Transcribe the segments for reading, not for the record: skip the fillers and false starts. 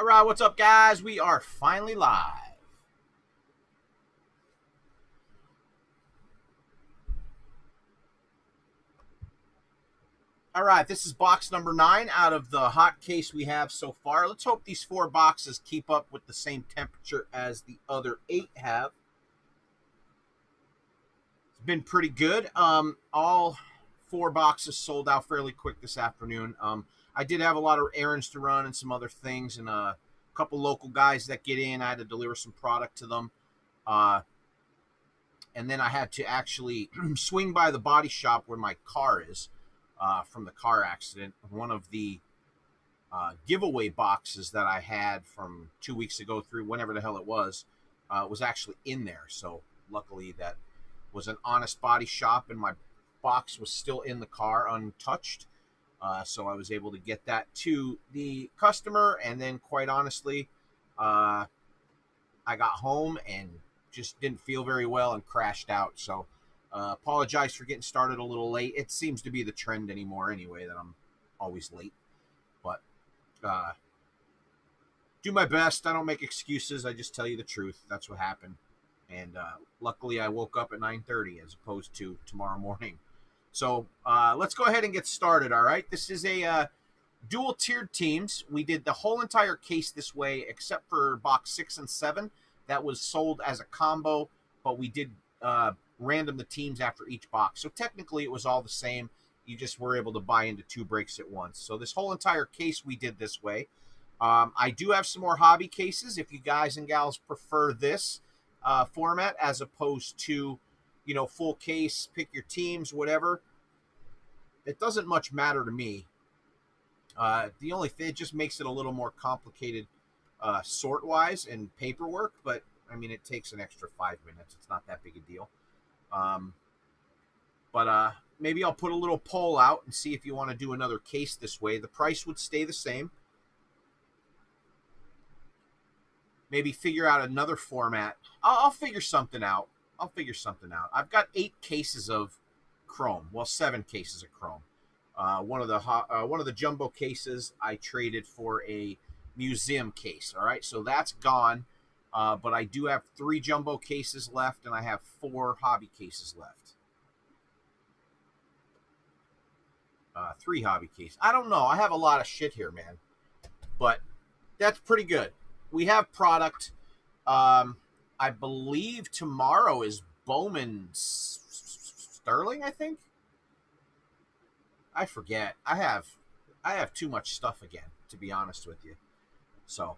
All right, what's up, guys? We are finally live. All right, this is box number 9 out of the hot case we have so far. Let's hope these 4 boxes keep up with the same temperature as the other 8 have. It's been pretty good. All 4 boxes sold out fairly quick this afternoon. I did have a lot of errands to run and some other things, and a couple local guys that get in. I had to deliver some product to them. And then I had to actually swing by the body shop where my car is from the car accident. One of the giveaway boxes that I had from 2 weeks ago, through whenever the hell it was actually in there. So luckily that was an honest body shop, and my box was still in the car untouched. So I was able to get that to the customer, and then quite honestly, I got home and just didn't feel very well and crashed out. So apologize for getting started a little late. It seems to be the trend anymore anyway, that I'm always late. But do my best. I don't make excuses. I just tell you the truth. That's what happened. And luckily I woke up at 9:30 as opposed to tomorrow morning. So let's go ahead and get started, all right? This is a dual tiered teams. We did the whole entire case this way except for box 6 and 7. That was sold as a combo, but we did random the teams after each box. So technically it was all the same. You just were able to buy into 2 breaks at once. So this whole entire case we did this way. I do have some more hobby cases if you guys and gals prefer this format as opposed to, full case, pick your teams, whatever. It doesn't much matter to me. The only thing, it just makes it a little more complicated sort wise and paperwork, but I mean, it takes an extra 5 minutes. It's not that big a deal. But maybe I'll put a little poll out and see if you want to do another case this way. The price would stay the same. Maybe figure out another format. I'll figure something out. I've got 8 cases of Chrome. Well, 7 cases of Chrome. One of the jumbo cases I traded for a museum case. All right, so that's gone. But I do have 3 jumbo cases left, and I have 4 hobby cases left. 3 hobby cases. I don't know. I have a lot of shit here, man. But that's pretty good. We have product. I believe tomorrow is Bowman Sterling, I think. I forget. I have too much stuff again, to be honest with you. So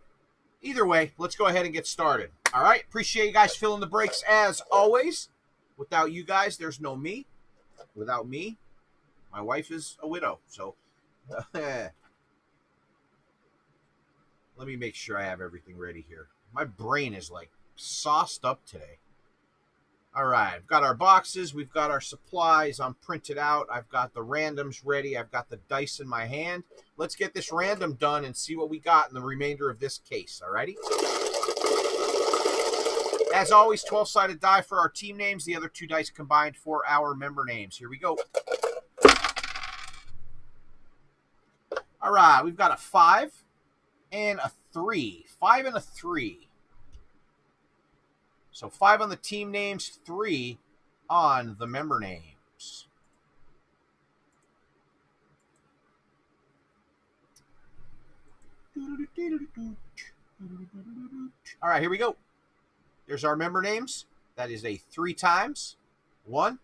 either way, let's go ahead and get started. All right. Appreciate you guys filling the breaks as always. Without you guys, there's no me. Without me, my wife is a widow. So let me make sure I have everything ready here. My brain is like sauced up today. All right, I've got our boxes. We've got our supplies. I'm printed out. I've got the randoms ready. I've got the dice in my hand. Let's get this random done and see what we got in the remainder of this case. All righty? As always, 12-sided die for our team names. The other 2 dice combined for our member names. Here we go. All right, we've got a 5 and a 3. 5 and a 3. So 5 on the team names, 3 on the member names. All right, here we go. There's our member names. That is a 3 times. 1,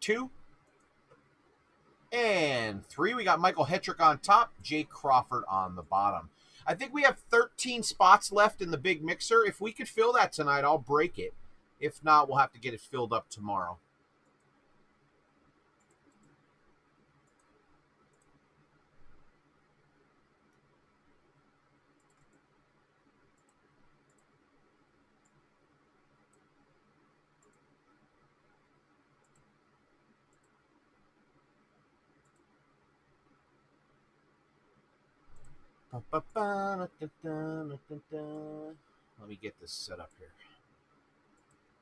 2, and 3. We got Michael Hetrick on top, Jay Crawford on the bottom. I think we have 13 spots left in the big mixer. If we could fill that tonight, I'll break it. If not, we'll have to get it filled up tomorrow. Let me get this set up here.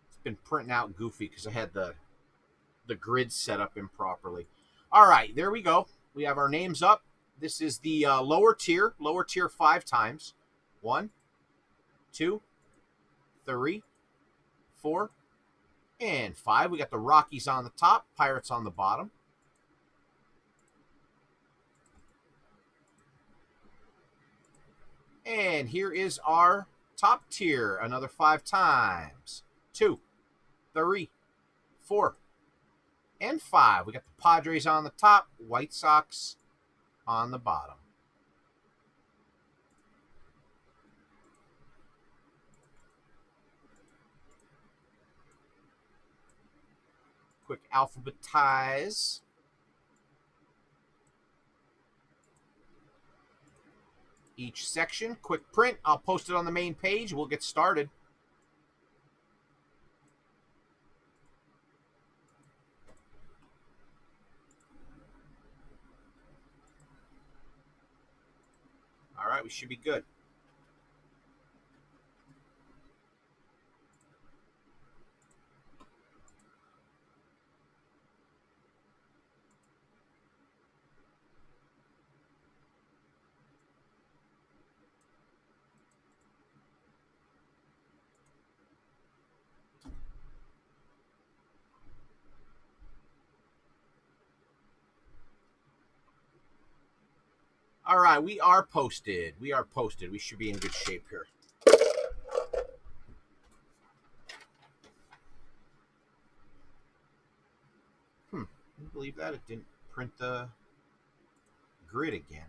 It's been printing out goofy because I had the grid set up improperly. All right, there we go. We have our names up. This is the lower tier 5 times. 1, 2, 3, 4, and 5. We got the Rockies on the top, Pirates on the bottom. And here is our top tier, another 5 times. 2, 3, 4, and 5. We got the Padres on the top, White Sox on the bottom. Quick alphabetize. Each section, quick print. I'll post it on the main page. We'll get started. All right, we should be good. All right, we are posted. We are posted. We should be in good shape here. Can you believe that? It didn't print the grid again.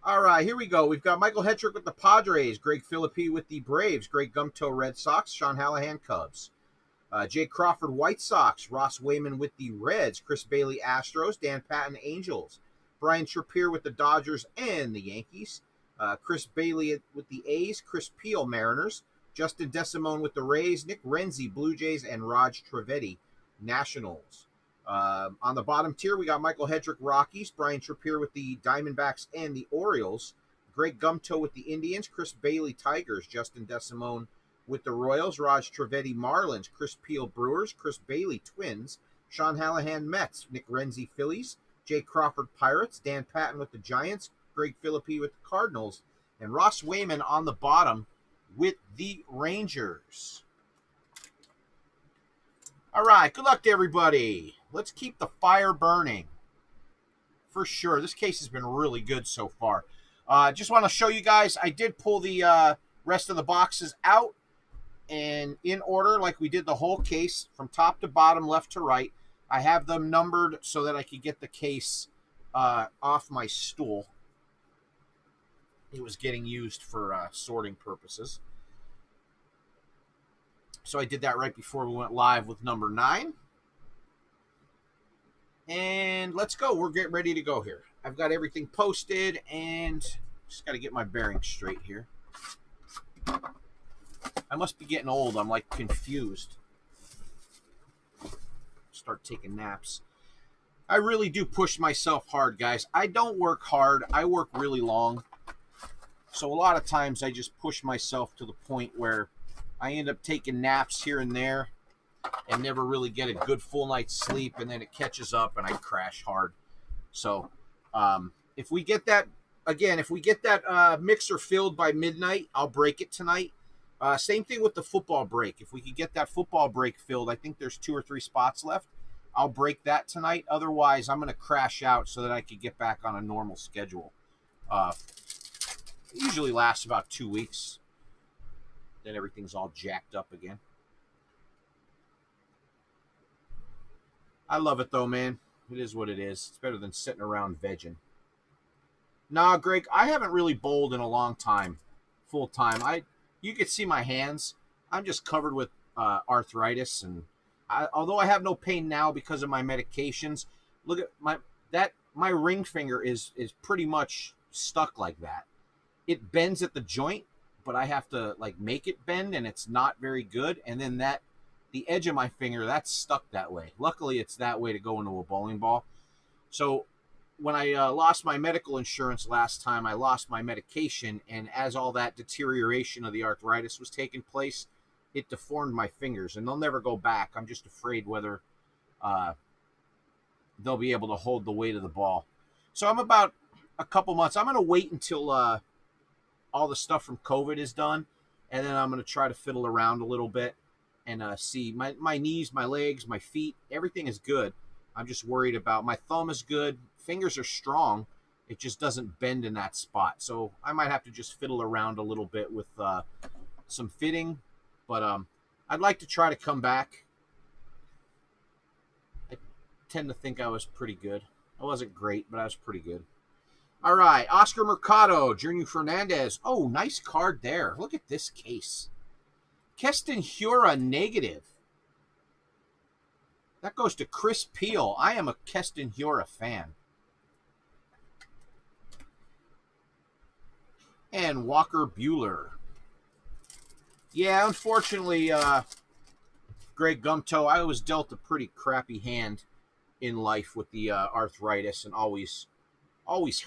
All right, here we go. We've got Michael Hetrick with the Padres, Greg Philippi with the Braves, Greg Gumtoe Red Sox, Sean Hallahan Cubs, Jay Crawford White Sox, Ross Wayman with the Reds, Chris Bailey Astros, Dan Patton Angels, Brian Trappier with the Dodgers and the Yankees, Chris Bailey with the A's, Chris Peel Mariners, Justin DeSimone with the Rays, Nick Renzi Blue Jays, and Raj Trivedi Nationals. On the bottom tier, we got Michael Hedrick Rockies, Brian Trappier with the Diamondbacks and the Orioles, Greg Gumtoe with the Indians, Chris Bailey Tigers, Justin DeSimone with the Royals, Raj Trivedi Marlins, Chris Peel Brewers, Chris Bailey Twins, Sean Hallahan Mets, Nick Renzi Phillies, Jay Crawford Pirates, Dan Patton with the Giants, Greg Philippi with the Cardinals, and Ross Wayman on the bottom with the Rangers. All right, good luck to everybody. Let's keep the fire burning. For sure. This case has been really good so far. Just want to show you guys, I did pull the rest of the boxes out and in order like we did the whole case from top to bottom, left to right. I have them numbered so that I could get the case off my stool. It was getting used for sorting purposes. So I did that right before we went live with number 9. And let's go. We're getting ready to go here. I've got everything posted and just got to get my bearings straight here. I must be getting old. I'm like confused. Start taking naps. I really do push myself hard, guys. I don't work hard. I work really long. So a lot of times I just push myself to the point where I end up taking naps here and there and never really get a good full night's sleep, and then it catches up and I crash hard. So if we get that, again, if we get that mixer filled by midnight, I'll break it tonight. Same thing with the football break. If we could get that football break filled, I think there's 2 or 3 spots left. I'll break that tonight. Otherwise, I'm going to crash out so that I could get back on a normal schedule. It usually lasts about 2 weeks. Then everything's all jacked up again. I love it, though, man. It is what it is. It's better than sitting around vegging. Nah, Greg, I haven't really bowled in a long time, full time. You could see my hands. I'm just covered with arthritis, and although I have no pain now because of my medications, look at my ring finger is pretty much stuck like that. It bends at the joint, but I have to like make it bend, and it's not very good. And then the edge of my finger, that's stuck that way. Luckily, it's that way to go into a bowling ball. So when I lost my medical insurance last time, I lost my medication, and as all that deterioration of the arthritis was taking place, it deformed my fingers, and they'll never go back. I'm just afraid whether uh, they'll be able to hold the weight of the ball. So I'm about a couple months. I'm going to wait until all the stuff from COVID is done, and then I'm going to try to fiddle around a little bit and see my knees, my legs, my feet, everything is good. I'm just worried about my thumb is good. Fingers are strong. It just doesn't bend in that spot. So I might have to just fiddle around a little bit with some fitting. But I'd like to try to come back. I tend to think I was pretty good. I wasn't great, but I was pretty good. All right, Oscar Mercado, Junior Fernandez. Oh, nice card there. Look at this case. Keston Hiura negative. That goes to Chris Peel. I am a Keston Hiura fan. And Walker Buehler. Yeah, unfortunately, Greg Gumto, I was dealt a pretty crappy hand in life with the arthritis and always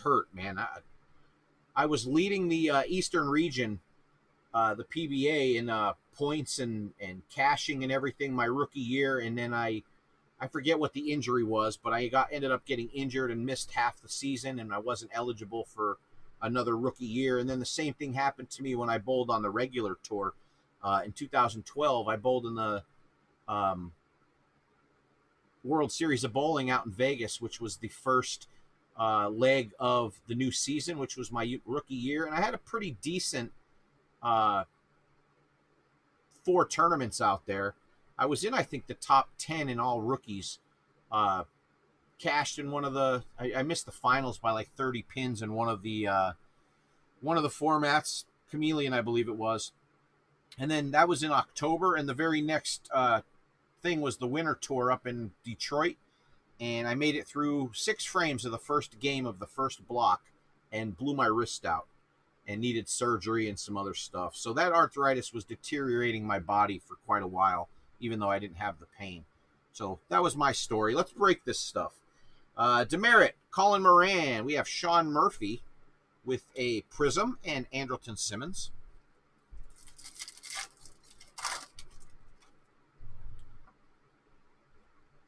hurt, man. I was leading the Eastern region, the PBA, in points and cashing and everything my rookie year, and then I forget what the injury was, but I ended up getting injured and missed half the season, and I wasn't eligible for another rookie year. And then the same thing happened to me when I bowled on the regular tour. In 2012, I bowled in the World Series of Bowling out in Vegas, which was the first leg of the new season, which was my rookie year. And I had a pretty decent 4 tournaments out there. I was in, I think, the top 10 in all rookies. Cashed in one of the, I missed the finals by like 30 pins in one of the formats, Chameleon, I believe it was. And then that was in October, and the very next thing was the winter tour up in Detroit, and I made it through 6 frames of the first game of the first block and blew my wrist out and needed surgery and some other stuff. So that arthritis was deteriorating my body for quite a while, even though I didn't have the pain. So that was my story. Let's break this stuff. Demerit, Colin Moran. We have Sean Murphy with a Prism and Andrelton Simmons.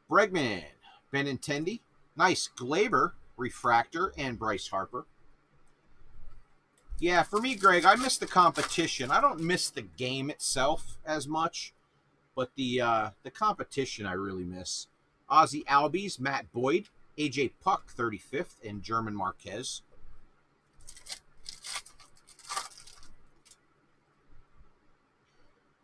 Bregman, Benintendi. Nice Glaber, Refractor, and Bryce Harper. Yeah, for me, Greg, I miss the competition. I don't miss the game itself as much, but the competition I really miss. Ozzie Albies, Matt Boyd, AJ Puck, 35th, and German Marquez.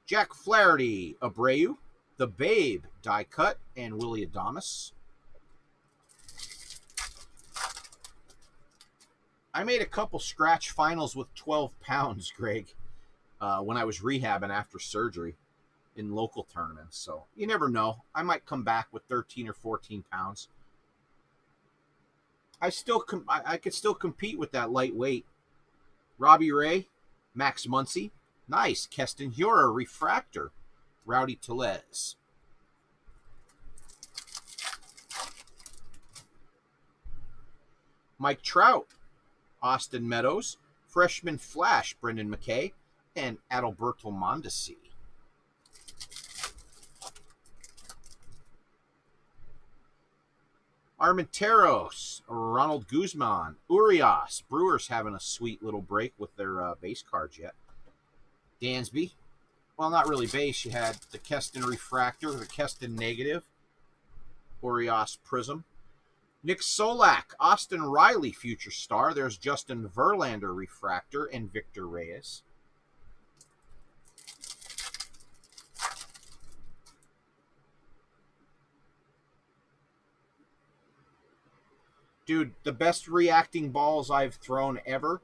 Jack Flaherty, Abreu, The Babe, Die Cut, and Willie Adames. I made a couple scratch finals with 12 pounds, Greg, when I was rehabbing after surgery in local tournaments. So you never know. I might come back with 13 or 14 pounds. I could still compete with that lightweight. Robbie Ray, Max Muncy. Nice. Keston Hiura, Refractor. Rowdy Tellez. Mike Trout, Austin Meadows, Freshman Flash, Brendan McKay, and Adalberto Mondesi. Armenteros, Ronald Guzman, Urias. Brewers having a sweet little break with their base cards yet. Dansby. Well, not really base. You had the Keston Refractor, the Keston Negative, Urias Prism. Nick Solak, Austin Riley, Future Star. There's Justin Verlander, Refractor, and Victor Reyes. Dude, the best reacting balls I've thrown ever,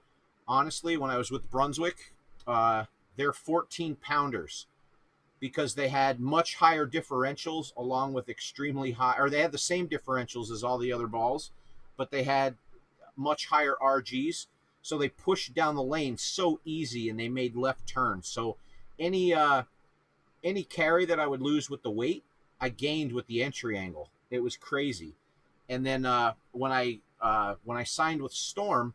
honestly, when I was with Brunswick, they're 14-pounders because they had much higher differentials along with extremely high, or they had the same differentials as all the other balls, but they had much higher RGs, so they pushed down the lane so easy and they made left turns. So any carry that I would lose with the weight, I gained with the entry angle. It was crazy. And then when I signed with Storm,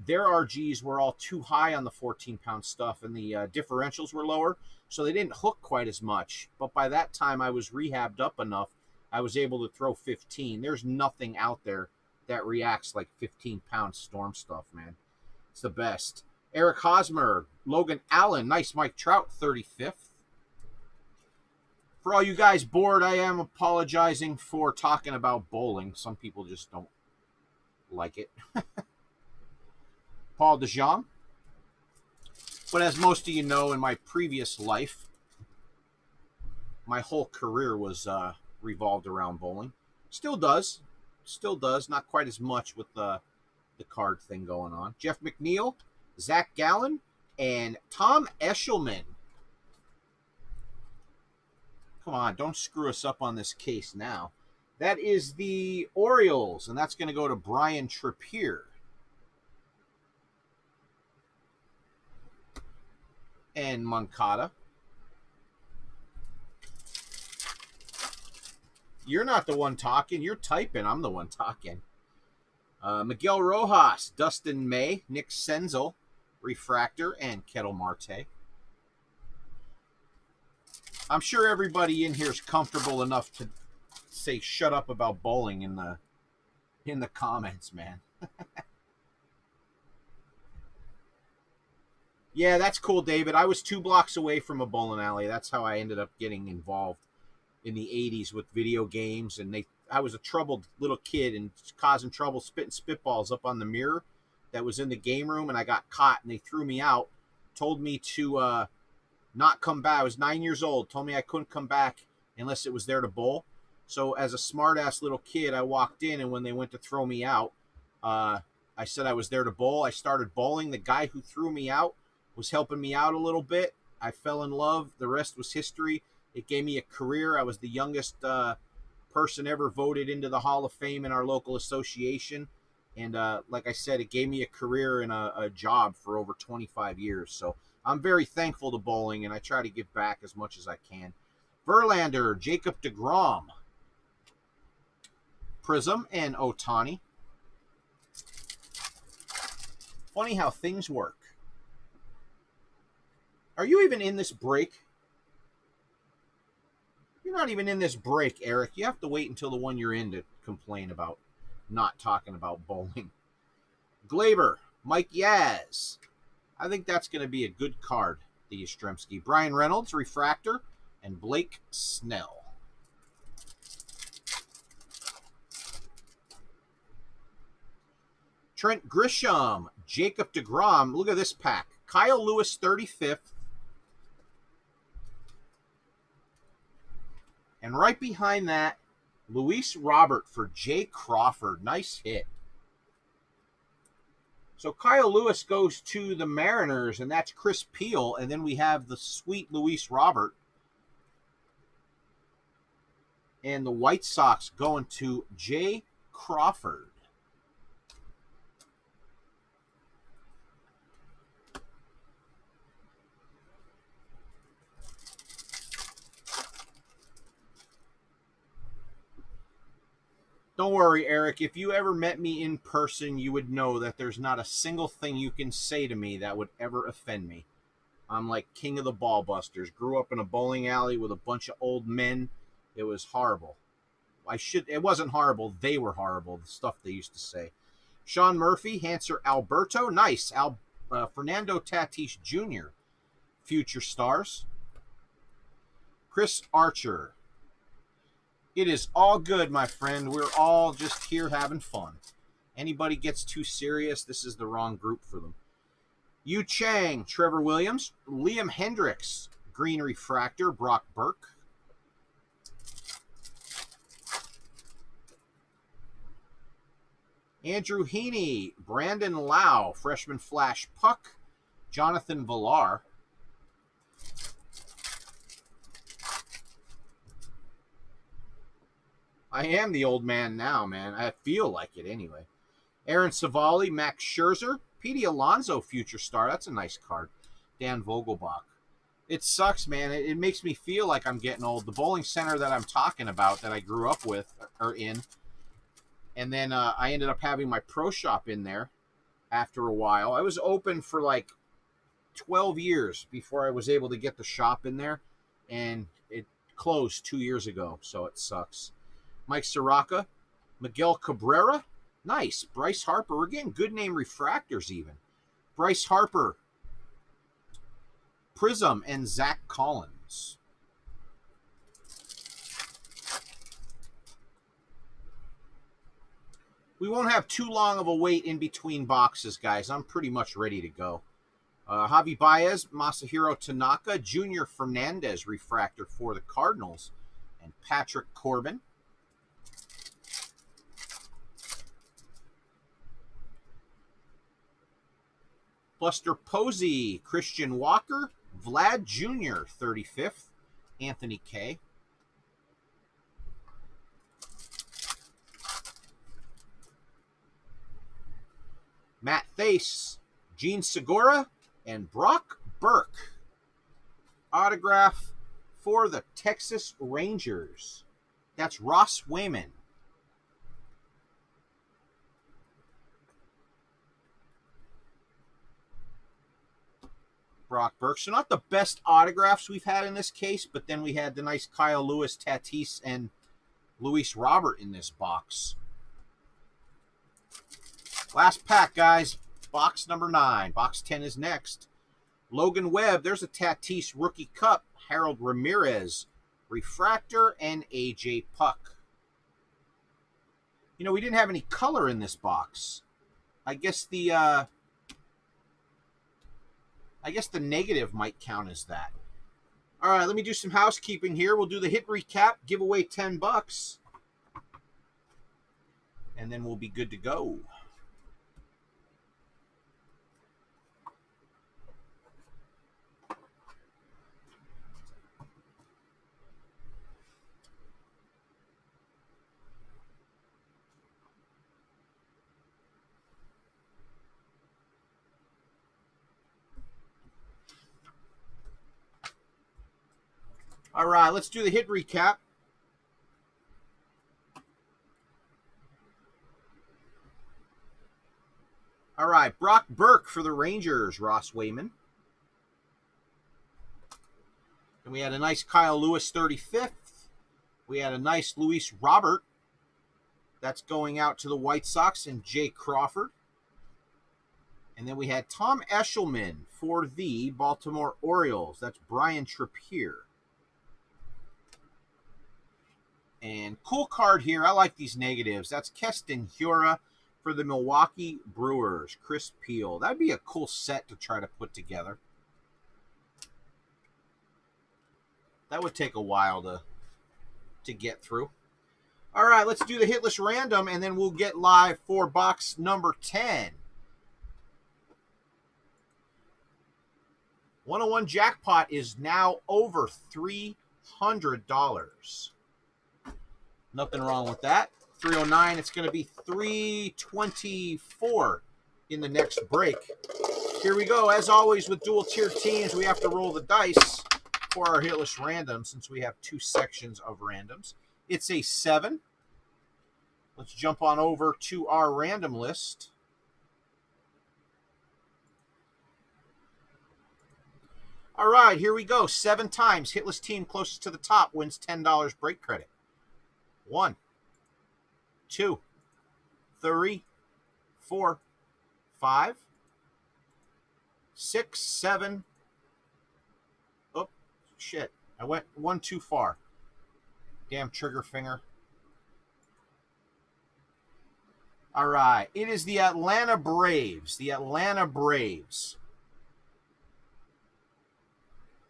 Their RGs were all too high on the 14-pound stuff, and the differentials were lower, so they didn't hook quite as much. But by that time, I was rehabbed up enough, I was able to throw 15. There's nothing out there that reacts like 15-pound storm stuff, man. It's the best. Eric Hosmer, Logan Allen, nice Mike Trout, 35th. For all you guys bored, I am apologizing for talking about bowling. Some people just don't like it. Paul DeJong. But as most of you know, in my previous life, my whole career was revolved around bowling. Still does. Still does. Not quite as much with the card thing going on. Jeff McNeil, Zach Gallen, and Tom Eshelman. Come on, don't screw us up on this case now. That is the Orioles, and that's going to go to Brian Trippier. And Moncada. You're not the one talking. You're typing. I'm the one talking. Miguel Rojas, Dustin May, Nick Senzel, Refractor, and Kettle Marte. I'm sure everybody in here is comfortable enough to say shut up about bowling in the comments, man. Yeah, that's cool, David. I was 2 blocks away from a bowling alley. That's how I ended up getting involved in the 80s with video games. And I was a troubled little kid and causing trouble spitting spitballs up on the mirror that was in the game room. And I got caught and they threw me out, told me to not come back. I was 9 years old, told me I couldn't come back unless it was there to bowl. So as a smart-ass little kid, I walked in, and when they went to throw me out, I said I was there to bowl. I started bowling. The guy who threw me out was helping me out a little bit. I fell in love. The rest was history. It gave me a career. I was the youngest person ever voted into the Hall of Fame in our local association. And like I said, it gave me a career and a job for over 25 years. So I'm very thankful to bowling, and I try to give back as much as I can. Verlander, Jacob deGrom, Prism, and Otani. Funny how things work. Are you even in this break? You're not even in this break, Eric. You have to wait until the one you're in to complain about not talking about bowling. Glaber, Mike Yaz. I think that's going to be a good card, the Yastrzemski. Brian Reynolds, Refractor, and Blake Snell. Trent Grisham, Jacob deGrom. Look at this pack. Kyle Lewis, 35th. And right behind that, Luis Robert for Jay Crawford. Nice hit. So Kyle Lewis goes to the Mariners, and that's Chris Peel. And then we have the sweet Luis Robert. And the White Sox going to Jay Crawford. Don't worry, Eric. If you ever met me in person, you would know that there's not a single thing you can say to me that would ever offend me. I'm like king of the ball busters. Grew up in a bowling alley with a bunch of old men. It was horrible. It wasn't horrible. They were horrible, the stuff they used to say. Sean Murphy, Hanser Alberto. Nice. Fernando Tatis Jr., future stars. Chris Archer. It is all good, my friend. We're all just here having fun. Anybody gets too serious, this is the wrong group for them. Yu Chang, Trevor Williams, Liam Hendricks, Green Refractor, Brock Burke. Andrew Heaney, Brandon Lau, Freshman Flash Puck, Jonathan Villar. I am the old man now, man. I feel like it anyway. Aaron Savali, Max Scherzer, Petey Alonso, future star. That's a nice card. Dan Vogelbach. It sucks, man. It makes me feel like I'm getting old. The bowling center that I'm talking about that I grew up with or in, and then I ended up having my pro shop in there after a while. I was open for like 12 years before I was able to get the shop in there, and it closed 2 years ago, so it sucks. Mike Soroka, Miguel Cabrera, nice. Bryce Harper, we're getting good name refractors even. Bryce Harper, Prism, and Zach Collins. We won't have too long of a wait in between boxes, guys. I'm pretty much ready to go. Javi Baez, Masahiro Tanaka, Junior Fernandez refractor for the Cardinals, and Patrick Corbin. Buster Posey, Christian Walker, Vlad Jr., 35th, Anthony K. Matt Thaiss, Gene Segura, and Brock Burke. Autograph for the Texas Rangers. That's Ross Wayman. Brock Burke. So not the best autographs we've had in this case, but then we had the nice Kyle Lewis, Tatis, and Luis Robert in this box. Last pack, guys. Box number 9. Box 10 is next. Logan Webb. There's a Tatis Rookie Cup. Harold Ramirez. Refractor and AJ Puck. You know, we didn't have any color in this box. I guess the negative might count as that. All right, let me do some housekeeping here. We'll do the hit recap, give away $10, and then we'll be good to go. All right, let's do the hit recap. All right, Brock Burke for the Rangers, Ross Wayman. And we had a nice Kyle Lewis, 35th. We had a nice Luis Robert. That's going out to the White Sox and Jay Crawford. And then we had Tom Eshelman for the Baltimore Orioles. That's Brian Trappier. And cool card here. I like these negatives. That's Keston Hiura for the Milwaukee Brewers. Chris Peel. That'd be a cool set to try to put together. That would take a while to get through. All right, let's do the hitless random, and then we'll get live for box number 10. 101 jackpot is now over $300. Nothing wrong with that. 309, it's going to be 324 in the next break. Here we go. As always with dual tier teams, we have to roll the dice for our hitless random since we have 2 sections of randoms. It's a 7. Let's jump on over to our random list. All right, here we go. 7 times. Hitless team closest to the top wins $10 break credit. 1, 2, 3, 4, 5, 6, 7. Oh, shit. I went 1 too far. Damn trigger finger. All right. It is the Atlanta Braves. The Atlanta Braves.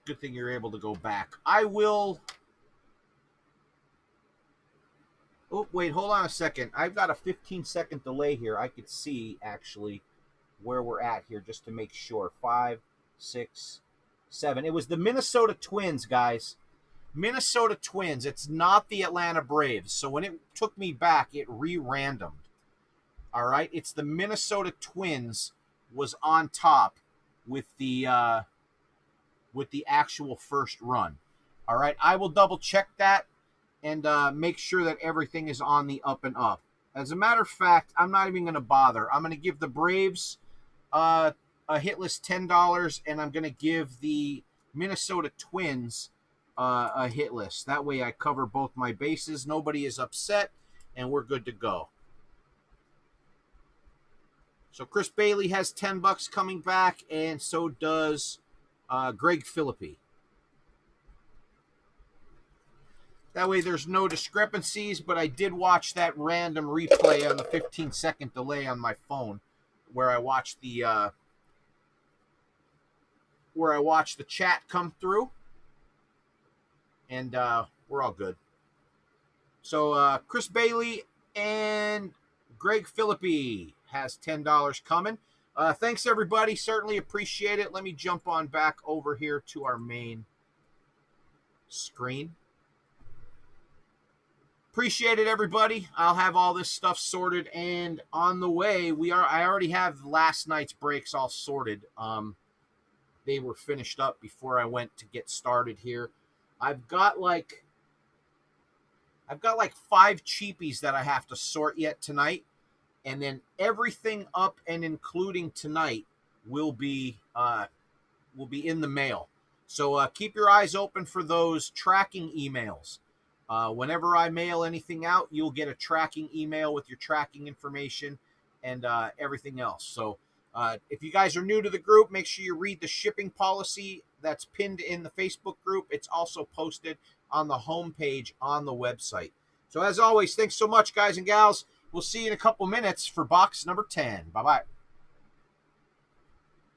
Good thing you're able to go back. I will... Oh, wait, hold on a second. I've got a 15-second delay here. I could see, actually, where we're at here just to make sure. 5, 6, 7. It was the Minnesota Twins, guys. Minnesota Twins. It's not the Atlanta Braves. So when it took me back, it re-randomed. All right? It's the Minnesota Twins was on top with the actual first run. All right? I will double-check that and make sure that everything is on the up and up. As a matter of fact, I'm not even going to bother. I'm going to give the Braves a hitless $10, and I'm going to give the Minnesota Twins a hitless. That way I cover both my bases. Nobody is upset, and we're good to go. So Chris Bailey has $10 coming back, and so does Greg Philippi. That way there's no discrepancies, but I did watch that random replay on the 15-second delay on my phone where I watched the chat come through, and we're all good. So Chris Bailey and Greg Philippi has $10 coming. Thanks, everybody. Certainly appreciate it. Let me jump on back over here to our main screen. Appreciate it, everybody. I'll have all this stuff sorted, and on the way, I already have last night's breaks all sorted. They were finished up before I went to get started here. I've got like 5 cheapies that I have to sort yet tonight, and then everything up and including tonight will be in the mail. So keep your eyes open for those tracking emails. Whenever I mail anything out, you'll get a tracking email with your tracking information and everything else. So if you guys are new to the group, make sure you read the shipping policy that's pinned in the Facebook group. It's also posted on the homepage on the website. So as always, thanks so much, guys and gals. We'll see you in a couple minutes for box number 10. Bye-bye.